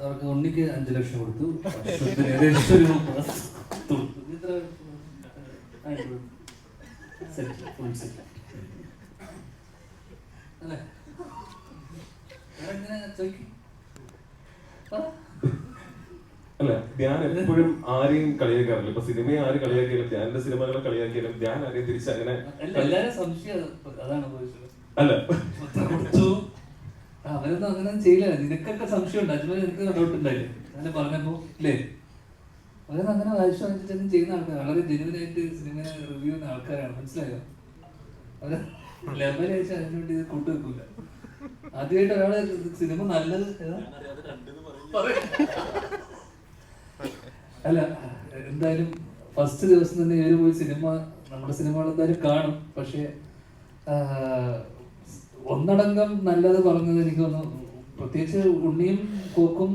അവർക്ക് ഉണ്ണിക്ക് 5 ലക്ഷം കൊടുത്തു, ഏകദേശം ഒരു ഫുൾ സെറ്റ് അല്ലേ? ചോദിക്കും അല്ല, ധ്യാൻ എപ്പോഴും ആരെയും കളിയാക്കാറില്ല. ഇപ്പൊ സിനിമയെ ആര് കളിയാക്കിയാലും, ധ്യാനിന്റെ സിനിമകളെ കളിയാക്കിയാലും ധ്യാൻ ആരെയും തിരിച്ച് അങ്ങനെ എല്ലാരും സംശയം അതാണ് ചോദിച്ചത്. അല്ല, അവരൊന്നും അങ്ങനെ ചെയ്യില്ല. നിനക്കൊക്കെ സംശയം ഉണ്ട്, അജ്മൽ നിനക്ക് ഡൗട്ട് ഉണ്ടായില്ലേ അങ്ങനെ പറഞ്ഞപ്പോ അല്ലേ? അവരൊന്നും അങ്ങനെ വായിച്ചു വാങ്ങിച്ചിട്ടൊന്നും ചെയ്യുന്ന ആൾക്കാർ, വളരെ ജെനുവിനായിട്ട് സിനിമ റിവ്യൂ ചെയ്യുന്ന ആൾക്കാരാണ്, മനസ്സിലായോ? അവര് ലെവൽ അയച്ചാൽ അതിനുവേണ്ടി ഇത് കൂട്ടുവെക്കൂല. ആദ്യമായിട്ട് ഒരാളെ സിനിമ നല്ലത് അല്ല, എന്തായാലും ഫസ്റ്റ് ദിവസം തന്നെ ഇവര് പോയി സിനിമ, നമ്മുടെ സിനിമകൾ എന്തായാലും കാണും. പക്ഷെ ഒന്നടങ്കം നല്ലത് പറഞ്ഞത് എനിക്ക് തോന്നുന്നു, പ്രത്യേകിച്ച് ഉണ്ണിയും കോക്കും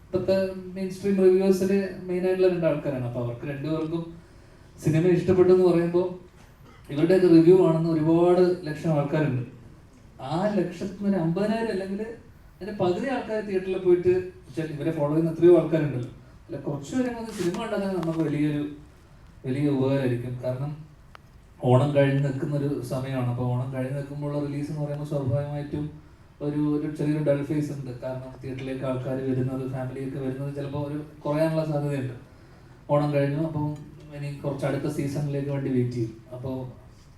ഇപ്പോഴത്തെ മെയിൻ സ്ട്രീം റിവ്യൂസില് മെയിൻ ആയിട്ടുള്ള 2 ആൾക്കാരാണ്. അപ്പൊ അവർക്ക് 2 പേർക്കും സിനിമ ഇഷ്ടപ്പെട്ടു എന്ന് പറയുമ്പോൾ ഇവരുടെയൊക്കെ റിവ്യൂ ആണെന്ന് ഒരുപാട് ലക്ഷം ആൾക്കാരുണ്ട്. ആ ലക്ഷത്തിന് ഒരു 50,000 അല്ലെങ്കിൽ അതിന്റെ പകുതി ആൾക്കാർ തിയേറ്ററിൽ പോയിട്ട് ഇവരെ ഫോളോ ചെയ്യുന്ന എത്രയോ ആൾക്കാരുണ്ടല്ലോ, അല്ല കുറച്ച് പേരെ വന്ന് സിനിമ ഉണ്ടാക്കാൻ നമുക്ക് വലിയ ഉപകാരമായിരിക്കും. കാരണം ഓണം കഴിഞ്ഞ് നിൽക്കുന്നൊരു സമയമാണ്. അപ്പോൾ ഓണം കഴിഞ്ഞ് നിൽക്കുമ്പോഴുള്ള റിലീസ് എന്ന് പറയുമ്പോൾ സ്വാഭാവികമായിട്ടും ഒരു ചെറിയൊരു ഡൾ ഫേസ് ഉണ്ട്. കാരണം തിയേറ്ററിലേക്ക് ആൾക്കാർ വരുന്നത്, ഫാമിലിയൊക്കെ വരുന്നത് ചിലപ്പോൾ ഒരു കുറയാനുള്ള സാധ്യതയുണ്ട്. ഓണം കഴിഞ്ഞു, അപ്പം ഇനി കുറച്ച് അടുത്ത സീസണിലേക്ക് വേണ്ടി വെയിറ്റ് ചെയ്യും. അപ്പോൾ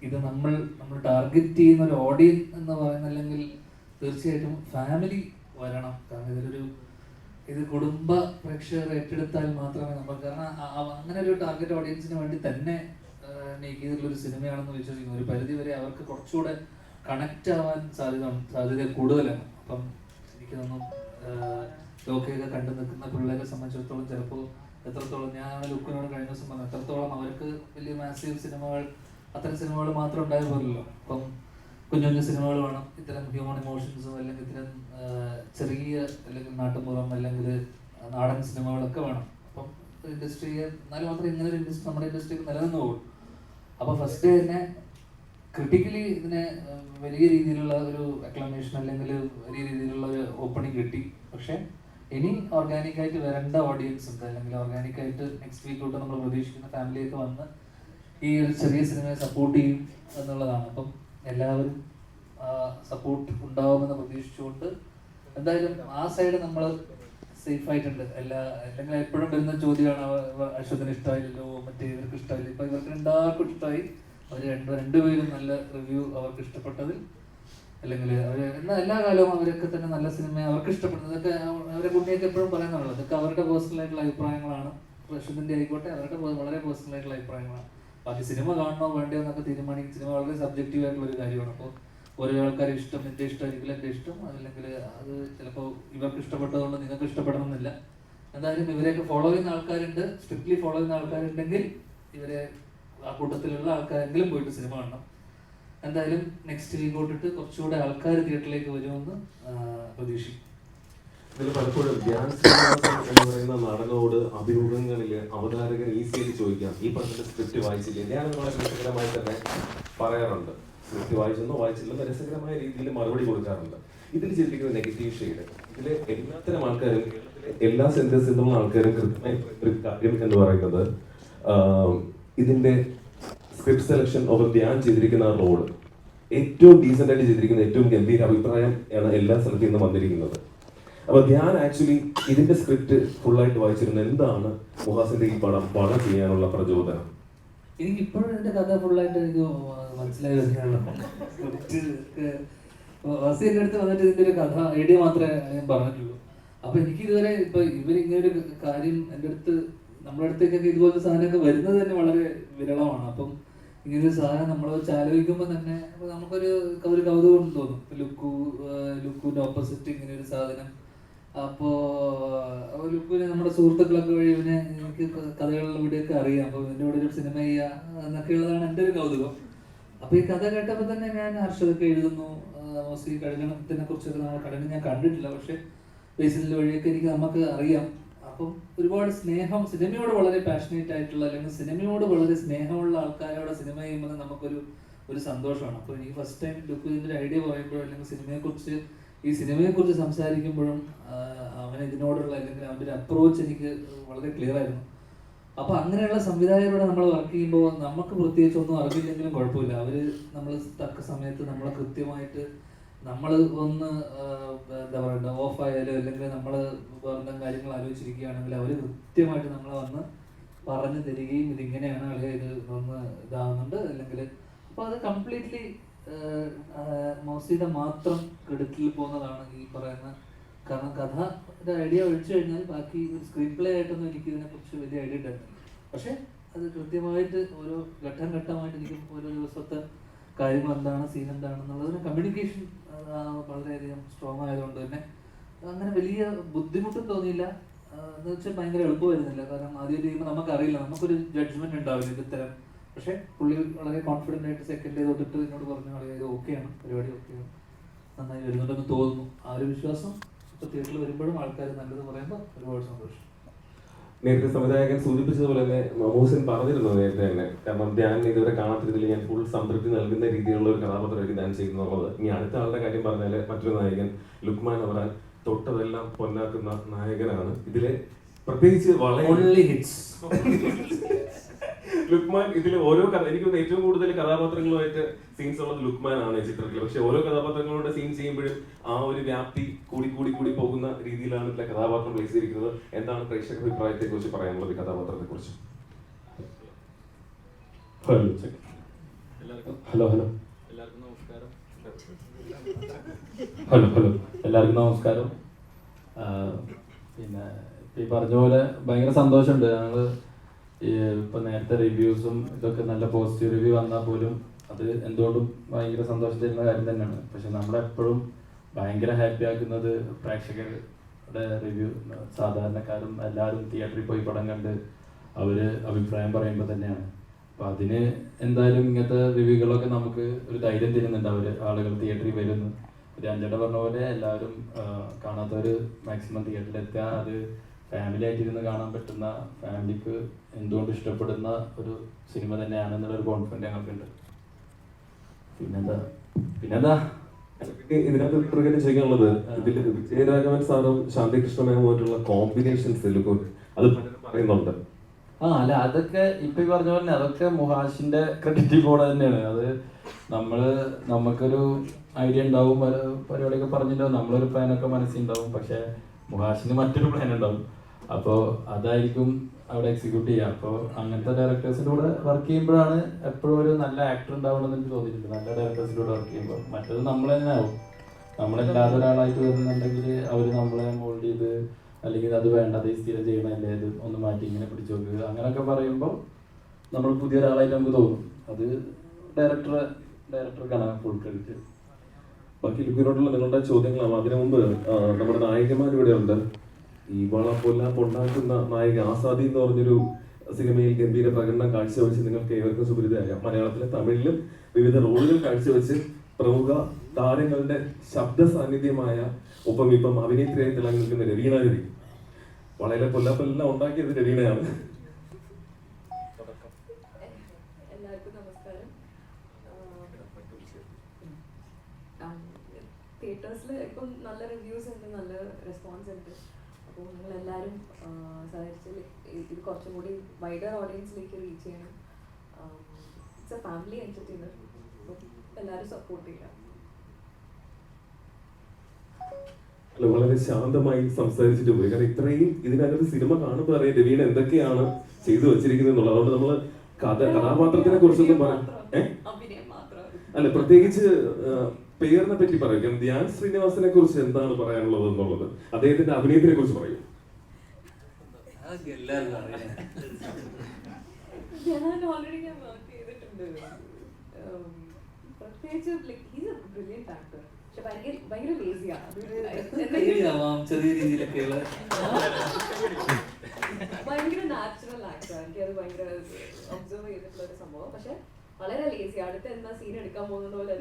ഇത് നമ്മൾ ടാർഗറ്റ് ചെയ്യുന്ന ഒരു ഓഡിയൻസ് എന്ന് പറയുന്ന, അല്ലെങ്കിൽ തീർച്ചയായിട്ടും ഫാമിലി വരണം. കാരണം ഇത് കുടുംബ പ്രേക്ഷകർ ഏറ്റെടുത്താൽ മാത്രമേ നമ്മൾ, കാരണം അങ്ങനെ ഒരു ടാർഗറ്റ് ഓഡിയൻസിന് വേണ്ടി തന്നെ മേക്ക് ചെയ്തിട്ടുള്ള ഒരു സിനിമയാണെന്ന് വിശ്വസിക്കുന്നു. ഒരു പരിധി വരെ അവർക്ക് കുറച്ചുകൂടെ കണക്റ്റ് ആവാൻ സാധ്യത കൂടുതലാണ്. അപ്പം എനിക്ക് തോന്നുന്നു ലോകയൊക്കെ കണ്ടു നിൽക്കുന്ന പിള്ളേരെ സംബന്ധിച്ചിടത്തോളം ചിലപ്പോൾ എത്രത്തോളം, ഞാൻ ലുക്കിനോട് കഴിഞ്ഞ ദിവസം പറഞ്ഞു, എത്രത്തോളം അവർക്ക് വലിയ മാസീവ് സിനിമകൾ, അത്തരം സിനിമകൾ മാത്രം ഉണ്ടായ പോലല്ലോ. അപ്പം കുഞ്ഞു സിനിമകൾ വേണം, ഇത്തരം ഹ്യൂമൻ ഇമോഷൻസും അല്ലെങ്കിൽ ഇത്തരം ചെറിയ അല്ലെങ്കിൽ നാട്ടുമ്പുറം അല്ലെങ്കിൽ നാടൻ സിനിമകളൊക്കെ വേണം. അപ്പം ഇൻഡസ്ട്രിയെ, എന്നാലും മാത്രമേ ഇങ്ങനെ ഒരു ഇൻഡസ്ട്രി നമ്മുടെ ഇൻഡസ്ട്രിക്ക് നിലനിന്ന് പോകും. അപ്പോൾ ഫസ്റ്റ് ഡേ തന്നെ ക്രിട്ടിക്കലി ഇതിനെ വലിയ രീതിയിലുള്ള ഒരു അക്ലമേഷൻ അല്ലെങ്കിൽ വലിയ രീതിയിലുള്ള ഒരു ഓപ്പണിംഗ് കിട്ടി. പക്ഷെ ഇനി ഓർഗാനിക്കായിട്ട് വരേണ്ട ഓഡിയൻസ് ഉണ്ട്, അല്ലെങ്കിൽ ഓർഗാനിക്കായിട്ട് നെക്സ്റ്റ് വീക്ക് തൊട്ട് നമ്മൾ പ്രതീക്ഷിക്കുന്ന ഫാമിലിയൊക്കെ വന്ന് ഈ ഒരു ചെറിയ സിനിമയെ സപ്പോർട്ട് ചെയ്യും എന്നുള്ളതാണ്. അപ്പം എല്ലാവരും സപ്പോർട്ട് ഉണ്ടാവുമെന്ന് പ്രതീക്ഷിച്ചുകൊണ്ട് എന്തായാലും ആ സൈഡ് നമ്മൾ സേഫ് ആയിട്ടുണ്ട്. അല്ലെങ്കിൽ എപ്പോഴും വരുന്ന ചോദ്യമാണ്, അശ്വതിന് ഇഷ്ടമായില്ലല്ലോ, മറ്റേ ഇവർക്ക് ഇഷ്ടമായില്ല. ഇപ്പൊ ഇവർക്ക് 2 ഇഷ്ടമായി. അവർ രണ്ടുപേരും നല്ല റിവ്യൂ അവർക്ക് ഇഷ്ടപ്പെട്ടതിൽ, അല്ലെങ്കിൽ അവർ എല്ലാ കാലവും അവരൊക്കെ തന്നെ നല്ല സിനിമ അവർക്ക് ഇഷ്ടപ്പെടുന്നതൊക്കെ അവരെ കുട്ടിയൊക്കെ എപ്പോഴും പറയുന്നുള്ളത്, ഇതൊക്കെ അവരുടെ പേഴ്സണൽ ആയിട്ടുള്ള അഭിപ്രായങ്ങളാണ്. അശ്വതിന്റെ ആയിക്കോട്ടെ, അവരുടെ വളരെ പേഴ്സണൽ ആയിട്ടുള്ള അഭിപ്രായങ്ങളാണ്. ബാക്കി സിനിമ കാണണോ വേണ്ടയോ എന്നൊക്കെ തീരുമാനിക്കും. സിനിമ വളരെ സബ്ജക്റ്റീവ് ആയിട്ടുള്ള ഒരു കാര്യമാണ്. അപ്പോൾ ഓരോ ആൾക്കാരും ഇഷ്ടം, എൻ്റെ ഇഷ്ടമായിരിക്കില്ല എൻ്റെ ഇഷ്ടം, അല്ലെങ്കിൽ അത് ചിലപ്പോൾ ഇവർക്ക് ഇഷ്ടപ്പെട്ടതുകൊണ്ട് നിങ്ങൾക്ക് ഇഷ്ടപ്പെടണമെന്നില്ല. എന്തായാലും ഇവരെയൊക്കെ ഫോളോ ചെയ്യുന്ന ആൾക്കാരുണ്ട്, സ്ട്രിക്ട്ലി ഫോളോ ചെയ്യുന്ന ആൾക്കാരുണ്ടെങ്കിൽ ഇവരെ ആ കൂട്ടത്തിലുള്ള ആൾക്കാരെങ്കിലും പോയിട്ട് സിനിമ കാണണം. എന്തായാലും നെക്സ്റ്റ് വീക്ക് തൊട്ടിട്ട് കുറച്ചുകൂടെ ആൾക്കാർ തിയേറ്ററിലേക്ക് വരുമെന്ന് പ്രതീക്ഷിക്കും. ഇതിൽ പലപ്പോഴും ധ്യാൻ ശ്രീനിവാസൻ എന്ന് പറയുന്ന നടനോട് അഭിമുഖങ്ങളിൽ അവതാരകൻ ഈസിയായിട്ട് ചോദിക്കാം, ഈ പറഞ്ഞ സ്ക്രിപ്റ്റ് വായിച്ചില്ലേ? ഞാൻ വളരെ രസകരമായി തന്നെ പറയാറുണ്ട്, സ്ക്രിപ്റ്റ് വായിച്ചെന്നോ വായിച്ചില്ലെന്നോ രസകരമായ രീതിയിൽ മറുപടി കൊടുക്കാറുണ്ട്. ഇതിൽ ചെയ്തിരിക്കുന്ന നെഗറ്റീവ് ഷെയ്ഡ്, ഇതിലെ എല്ലാത്തരം ആൾക്കാരും, എല്ലാ സെന്റേഴ്സിൽ നിന്നുള്ള ആൾക്കാരും കൃത്യമായി ഒരു കാര്യം എന്ന് പറയുന്നത്, ഇതിന്റെ സ്ക്രിപ്റ്റ് സെലക്ഷൻ ഓവർ ധ്യാൻ ചെയ്തിരിക്കുന്ന റോള് ഏറ്റവും ഡീസൻ്റ് ആയിട്ട് ചെയ്തിരിക്കുന്ന, ഏറ്റവും ഗംഭീര അഭിപ്രായം ആണ് എല്ലാ സ്ഥലത്തു നിന്നും വന്നിരിക്കുന്നത്. അപ്പൊ ധ്യാൻ ആക്ച്വലി ഇതിന്റെ സ്ക്രിപ്റ്റ് ഫുള്ളായിട്ട് വായിച്ചിരുന്നത് എന്താണ് മുഹാസിന്റെ ഈ പടം ചെയ്യാനുള്ള പ്രചോദനം? എനിക്ക് ഇപ്പോഴും എന്റെ കഥ ഫുള്ളായിട്ട് എനിക്ക് മനസ്സിലായി വരുന്നതാണ്. വസി എൻ്റെ അടുത്ത് വന്നിട്ട് ഇതിന്റെ ഒരു കഥ ഐഡിയ മാത്രമേ ഞാൻ പറഞ്ഞിട്ടുള്ളൂ. അപ്പൊ എനിക്ക് ഇതുവരെ ഇപ്പൊ ഇവരിങ്ങനെ ഒരു കാര്യം എൻ്റെ അടുത്ത്, നമ്മുടെ അടുത്തേക്കൊക്കെ ഇതുപോലത്തെ സാധനമൊക്കെ വരുന്നത് തന്നെ വളരെ വിരളമാണ്. അപ്പം ഇങ്ങനൊരു സാധനം നമ്മൾ വെച്ച് ആലോചിക്കുമ്പോൾ തന്നെ നമുക്കൊരു കൗതുകം തോന്നും. ലുക്കുവിന്റെ ഓപ്പോസിറ്റ് ഇങ്ങനെ ഒരു സാധനം. അപ്പോൾ ലുക്കുവിനെ നമ്മുടെ സുഹൃത്തുക്കളൊക്കെ വഴി ഇവനെ എനിക്ക് കഥകളിലൂടെയൊക്കെ അറിയാം. അപ്പോൾ ഇതിൻ്റെ കൂടെ ഒരു സിനിമ ചെയ്യുക എന്നൊക്കെയുള്ളതാണ് എൻ്റെ ഒരു കൗതുകം. അപ്പോൾ ഈ കഥ കേട്ടപ്പോൾ തന്നെ ഞാൻ ഹർഷതൊക്കെ എഴുതുന്നു. മോസ്റ്റ്ലി കടകണത്തിനെ കുറിച്ചൊക്കെ നമ്മൾ കടകണം ഞാൻ കണ്ടിട്ടില്ല, പക്ഷെ ബേസിലെ വഴിയൊക്കെ നമുക്ക് അറിയാം. അപ്പം ഒരുപാട് സ്നേഹം, സിനിമയോട് വളരെ പാഷനേറ്റ് ആയിട്ടുള്ള, അല്ലെങ്കിൽ സിനിമയോട് വളരെ സ്നേഹമുള്ള ആൾക്കാരോട് സിനിമ ചെയ്യുമ്പോൾ നമുക്കൊരു സന്തോഷമാണ്. അപ്പോൾ എനിക്ക് ഫസ്റ്റ് ടൈം ലുക്ക് ഇതിൻ്റെ ഒരു ഐഡിയ പറയുമ്പോഴും, അല്ലെങ്കിൽ ഈ സിനിമയെക്കുറിച്ച് സംസാരിക്കുമ്പോഴും അവന് ഇതിനോടുള്ള അല്ലെങ്കിൽ അവൻ്റെ ഒരു അപ്രോച്ച് എനിക്ക് വളരെ ക്ലിയർ ആയിരുന്നു. അപ്പോൾ അങ്ങനെയുള്ള സംവിധായകരോട് നമ്മൾ വർക്ക് ചെയ്യുമ്പോൾ നമുക്ക് പ്രത്യേകിച്ച് ഒന്നും അറിവില്ലെങ്കിലും കുഴപ്പമില്ല. അവർ നമ്മൾ തക്ക സമയത്ത് നമ്മളെ കൃത്യമായിട്ട് നമ്മൾ ഒന്ന് എന്താ പറയുക ഓഫായാലോ അല്ലെങ്കിൽ നമ്മൾ വേറെ കാര്യങ്ങൾ ആലോചിച്ചിരിക്കുകയാണെങ്കിൽ അവർ കൃത്യമായിട്ട് നമ്മളെ വന്ന് പറഞ്ഞു തരികയും ഇതിങ്ങനെയാണ് അല്ലെങ്കിൽ ഇത് ഒന്ന് ഇതാവുന്നുണ്ട് അല്ലെങ്കിൽ അപ്പോൾ അത് കംപ്ലീറ്റ്ലി മൗസിയുടെ മാത്രം ക്രെഡിറ്റിൽ പോകുന്നതാണ് ഈ പറയുന്ന. കാരണം കഥയുടെ ഐഡിയ ഒഴിച്ചു കഴിഞ്ഞാൽ ബാക്കി ഒരു സ്ക്രീൻ പ്ലേ ആയിട്ടൊന്നും എനിക്ക് ഇതിനെക്കുറിച്ച് വലിയ ഐഡിയ ഉണ്ടായിരുന്നില്ല. പക്ഷേ അത് കൃത്യമായിട്ട് ഓരോ ഘട്ടമായിട്ട് എനിക്ക് ഓരോ ദിവസത്തെ കാര്യങ്ങൾ എന്താണ് സീൻ എന്താണെന്നുള്ളതിന് കമ്മ്യൂണിക്കേഷൻ വളരെയധികം സ്ട്രോങ് ആയതുകൊണ്ട് തന്നെ അങ്ങനെ വലിയ ബുദ്ധിമുട്ടും തോന്നിയില്ല. എന്ന് വെച്ചാൽ ഭയങ്കര എളുപ്പമായിരുന്നില്ല. കാരണം ആദ്യം ചെയ്യുമ്പോൾ നമുക്കറിയില്ല, നമുക്കൊരു ജഡ്ജ്മെന്റ് ഉണ്ടാവില്ല ഇത് ഇത്തരം. പക്ഷേ പുള്ളി വളരെ കോൺഫിഡൻ്റ് ആയിട്ട് സെക്കൻഡ് തൊട്ടിട്ട് എന്നോട് പറഞ്ഞു ഇത് ഓക്കെയാണ്, പരിപാടി ഓക്കെയാണ്, നന്നായി വരുന്നുണ്ടെന്ന് തോന്നുന്നു. ആ ഒരു വിശ്വാസം ഇപ്പോൾ തിയേറ്ററിൽ വരുമ്പോഴും ആൾക്കാർ നല്ലത് പറയുമ്പോൾ ഒരുപാട് സന്തോഷം. നേരത്തെ സംവിധായകൻ സൂചിപ്പിച്ചതുപോലെ തന്നെ മമ്മൂസൻ പറഞ്ഞിരുന്നു നേരത്തെ തന്നെ, കാരണം ഞാൻ ഇതുവരെ കാണാത്തതിൽ ഞാൻ ഫുൾ സംതൃപ്തി നൽകുന്ന രീതിയിലുള്ള ഒരു കഥാപാത്രമായിരിക്കും ഞാൻ ചെയ്യുന്നുള്ളത്. ഇനി അടുത്ത ആളുടെ കാര്യം പറഞ്ഞാൽ മറ്റൊരു നായകൻ ലുക്മാൻ അവറാൻ തൊട്ടതെല്ലാം പൊന്നാക്കുന്ന നായകനാണ്. ഇതിലെ പ്രത്യേകിച്ച് ലുക്മാൻ ഇതിൽ ഓരോ എനിക്ക് ഏറ്റവും കൂടുതൽ കഥാപാത്രങ്ങളുമായിട്ട് സീൻസ് ഉള്ളത് ലുക്മാൻ ആണ് ഈ ചിത്രത്തിൽ. പക്ഷെ ഓരോ കഥാപാത്രങ്ങളുടെ സീൻ ചെയ്യുമ്പോഴും ആ ഒരു വ്യാപ്തി കൂടി പോകുന്ന രീതിയിലാണ് ഇതിലെ കഥാപാത്രം പ്ലേസ് ചെയ്തിരിക്കുന്നത്. എന്താണ് പ്രേക്ഷക അഭിപ്രായത്തെ കുറിച്ച് പറയാനുള്ളത് ഈ കഥാപാത്രത്തെ കുറിച്ച്? എല്ലാവർക്കും നമസ്കാരം. പിന്നെ ഈ പറഞ്ഞ പോലെ ഭയങ്കര സന്തോഷമുണ്ട്. ഞങ്ങള് ഇപ്പൊ നേരത്തെ റിവ്യൂസും ഇതൊക്കെ നല്ല പോസിറ്റീവ് റിവ്യൂ വന്നാൽ പോലും അത് എന്തുകൊണ്ടും ഭയങ്കര സന്തോഷം തരുന്ന കാര്യം തന്നെയാണ്. പക്ഷെ നമ്മളെപ്പോഴും ഭയങ്കര ഹാപ്പി ആക്കുന്നത് പ്രേക്ഷകരുടെ റിവ്യൂ, സാധാരണക്കാരും എല്ലാവരും തിയേറ്ററിൽ പോയി പടം കണ്ട് അവര് അഭിപ്രായം പറയുമ്പോൾ തന്നെയാണ്. അപ്പൊ അതിന് എന്തായാലും ഇങ്ങനത്തെ റിവ്യൂകളൊക്കെ നമുക്ക് ഒരു ധൈര്യം തരുന്നുണ്ട്. ആളുകൾ തിയേറ്ററിൽ വരുന്നു. രഞ്ജന പറഞ്ഞ പോലെ എല്ലാവരും കാണാത്തവര് മാക്സിമം തിയേറ്ററിൽ എത്തുക, അത് ഫാമിലി ആയിട്ടിരുന്ന് കാണാൻ പറ്റുന്ന, ഫാമിലിക്ക് എന്തുകൊണ്ട് ഇഷ്ടപ്പെടുന്ന ഒരു സിനിമ തന്നെയാണെന്നുള്ളൊരു കോൺഫിഡൻസ് ഞങ്ങൾക്കുണ്ട്. പിന്നെന്താ ഇതിനകത്ത് പ്രകാരം ചെയ്യാനുള്ളത്, ഇതിൽ വിജയരാഘവൻ സാറും ശാന്തികൃഷ്ണ മേമുമായിട്ടുള്ള കോമ്പിനേഷൻസ് അത് പറയുന്നുണ്ട്. അല്ല അതൊക്കെ ഇപ്പൊ ഈ പറഞ്ഞ പോലെ അതൊക്കെ മുഹാഷിന്റെ ക്രെഡിറ്റ് പോണ തന്നെയാണ്. അത് നമുക്കൊരു ഐഡിയ ഉണ്ടാവും, പരിപാടിയൊക്കെ പറഞ്ഞിട്ടുണ്ടാവും, നമ്മളൊരു പ്ലാനൊക്കെ മനസ്സിലുണ്ടാവും. പക്ഷെ മുഹാഷിന് മറ്റൊരു പ്ലാൻ ഉണ്ടാവും. അപ്പോൾ അതായിരിക്കും അവിടെ എക്സിക്യൂട്ട് ചെയ്യുക. അപ്പോൾ അങ്ങനത്തെ ഡയറക്ടേഴ്സിൻ്റെ കൂടെ വർക്ക് ചെയ്യുമ്പോഴാണ് എപ്പോഴും ഒരു നല്ല ആക്ടർ ഉണ്ടാവണമെന്ന് എനിക്ക് തോന്നിയിട്ടുണ്ട്. നല്ല ഡയറക്ടേഴ്സിൻ്റെ കൂടെ വർക്ക് ചെയ്യുമ്പോൾ മറ്റത് നമ്മൾ തന്നെ ആവും. നമ്മളല്ലാതെ ഒരാളായിട്ട് വരുന്നുണ്ടെങ്കിൽ അവർ നമ്മളെ മോൾഡ് ചെയ്ത് അല്ലെങ്കിൽ അത് വേണ്ട, അത് സ്ഥിരം ചെയ്യണമല്ലേ, ഇത് ഒന്ന് മാറ്റി ഇങ്ങനെ പിടിച്ചു നോക്കുക അങ്ങനെയൊക്കെ പറയുമ്പോൾ നമ്മൾ പുതിയ ഒരാളായിട്ട് നമുക്ക് തോന്നും. അത് ഡയറക്ടർക്കാണ് ഫുൾ ക്രെഡിറ്റ്. ബാക്കി ലുക്കിനോടുള്ള നിങ്ങളുടെ ചോദ്യങ്ങളാണ്. അതിനു മുമ്പ് നമ്മുടെ നായികമാർ ഇവിടെ ഉണ്ട്. ഈ പൊണ്ടാക്കുന്ന നായിക ആസാദി എന്ന് പറഞ്ഞൊരു സിനിമയിൽ ഗംഭീര പ്രകടനം കാഴ്ചവെച്ച് നിങ്ങൾക്ക് ഏവർക്കും സുപരിതയായ മലയാളത്തിലെ തമിഴിലും വിവിധ റോളുകൾ കാഴ്ചവെച്ച് പ്രമുഖ താരങ്ങളുടെ ശബ്ദ സാന്നിധ്യമായ ഒപ്പം ഇപ്പം അഭിനേത്രിയായി തിളങ്ങി നിൽക്കുന്ന രവീണ രവി. വളരെ പൊല്ലാപ്പെല്ലാം ഉണ്ടാക്കിയത് രവീണയാണ്. എല്ലാവർക്കും നമസ്കാരം. തിയേറ്റേഴ്സിൽ ഇപ്പം നല്ല റിവ്യൂസ് ഉണ്ട്, നല്ല റെസ്പോൺസ് ഉണ്ട്. അപ്പോൾ നിങ്ങൾ എല്ലാവരും സഹകരിച്ച് ഇത് കുറച്ചും കൂടി വൈഡർ ഓഡിയൻസിലേക്ക് റീച്ച് ചെയ്യണം. It's A family entertainer. എല്ലാവരും സപ്പോർട്ട് ചെയ്യാം. വളരെ ശാന്തമായി സംസാരിച്ചിട്ട് പോയി. കാരണം ഇത്രയും ഇതിനകത്ത് സിനിമ കാണുമ്പോൾ അറിയാം രവീണ എന്തൊക്കെയാണ് ചെയ്തു വെച്ചിരിക്കുന്നത് എന്നുള്ളത്. അതുകൊണ്ട് നമ്മള് കഥാപാത്രത്തിനെ കുറിച്ചൊന്നും അല്ല, പ്രത്യേകിച്ച് പേരിനെ പറ്റി പറയും. ധ്യാൻ ശ്രീനിവാസനെ കുറിച്ച് എന്താണ് പറയാനുള്ളത് എന്നുള്ളത്, അദ്ദേഹത്തിന്റെ അഭിനയത്തിനെ കുറിച്ച് പറയും. ഞാൻ ഓൾറെഡി വർക്ക് ചെയ്തിട്ടുണ്ട്. പ്രത്യേകിച്ച് ബ്രില്യന്റ് ആക്ടർ, പക്ഷെ ഭയങ്കര ലേസിയാണ്. ഭയങ്കര നാച്ചുറൽ ആക്ടർ. എനിക്കത് ഭയങ്കര ഒബ്സർവ് ചെയ്തിട്ടുള്ള ഒരു സംഭവം. പക്ഷെ വളരെ ലേസി. അടുത്ത എന്താ സീൻ എടുക്കാൻ പോകുന്നത് പോലെ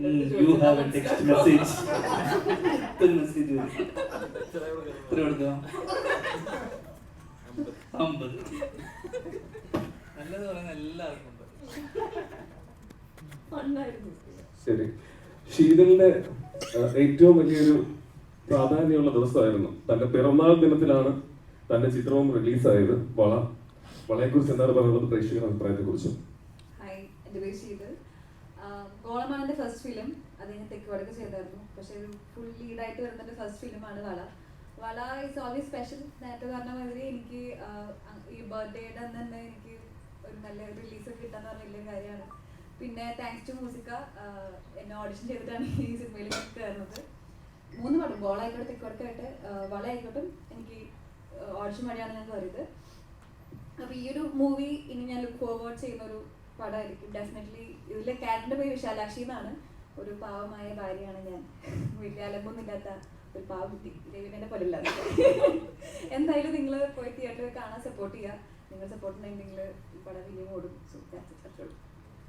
ശരി, ശീതലിന്റെ ഏറ്റവും വലിയൊരു പ്രാധാന്യമുള്ള ദിവസമായിരുന്നു. തന്റെ പിറന്നാൾ ദിനത്തിലാണ് തന്റെ ചിത്രവും റിലീസായത്. വളയെക്കുറിച്ച് എന്താണ് പറയുന്നത് പ്രേക്ഷകരുടെ അഭിപ്രായത്തെ കുറിച്ച്? ഹായ്, എൻ്റെ പേര് ശീതൽ. ഗോളമാണ് എൻ്റെ ഫസ്റ്റ് ഫിലിം. അത് ഞാൻ തെക്ക് വടക്ക് ചെയ്തായിരുന്നു. പക്ഷേ ഒരു ഫുൾ ലീഡായിട്ട് വരുന്ന എൻ്റെ ഫസ്റ്റ് ഫിലിമാണ് വള ഈസ് ഓൾവേസ് സ്പെഷ്യൽ. നേരത്തെ പറഞ്ഞ മാതിരി എനിക്ക് ഈ ബർത്ത്ഡേയുടെ അന്ന് തന്നെ എനിക്ക് ഒരു നല്ല റിലീസ് കിട്ടാന്ന് പറഞ്ഞ വലിയ കാര്യമാണ്. പിന്നെ താങ്ക്സ് ടു മ്യൂസിക്ക എന്നെ ഓഡിഷൻ ചെയ്തിട്ടാണ് ഈ സിനിമയിൽ കയറുന്നത്. 3 പാട്ടും ഗോളായിക്കോട്ടെ തെക്കുവടക്കായിട്ട് വള ആയിക്കോട്ടും എനിക്ക് ഓഡിഷൻ വഴിയാണ് ഞാൻ കയറിയത്. അപ്പോൾ ഈ ഒരു മൂവി ഇനി ഞാൻ ലുക്ക് ഫോർവേഡ് ചെയ്യുന്ന ഒരു പടമായിരിക്കും ഡെഫിനറ്റ്ലി. ഇതിലെ ക്യാരക്ടറിൻ്റെ പേര് വിശാലാക്ഷി എന്നാണ്. ഒരു പാവമായ ഭാര്യയാണ് ഞാൻ. വലിയ അലമ്പൊന്നുമില്ലാത്ത ഒരു പാവകുട്ടി. രവിനെ പോലെ ഇല്ലാതെ. എന്തായാലും നിങ്ങൾ പോയി തിയേറ്ററിൽ കാണാൻ സപ്പോർട്ട് ചെയ്യുക. നിങ്ങൾ സപ്പോർട്ട് ഉണ്ടെങ്കിൽ ഈ പടം വലിയ ഓടും. So that's it.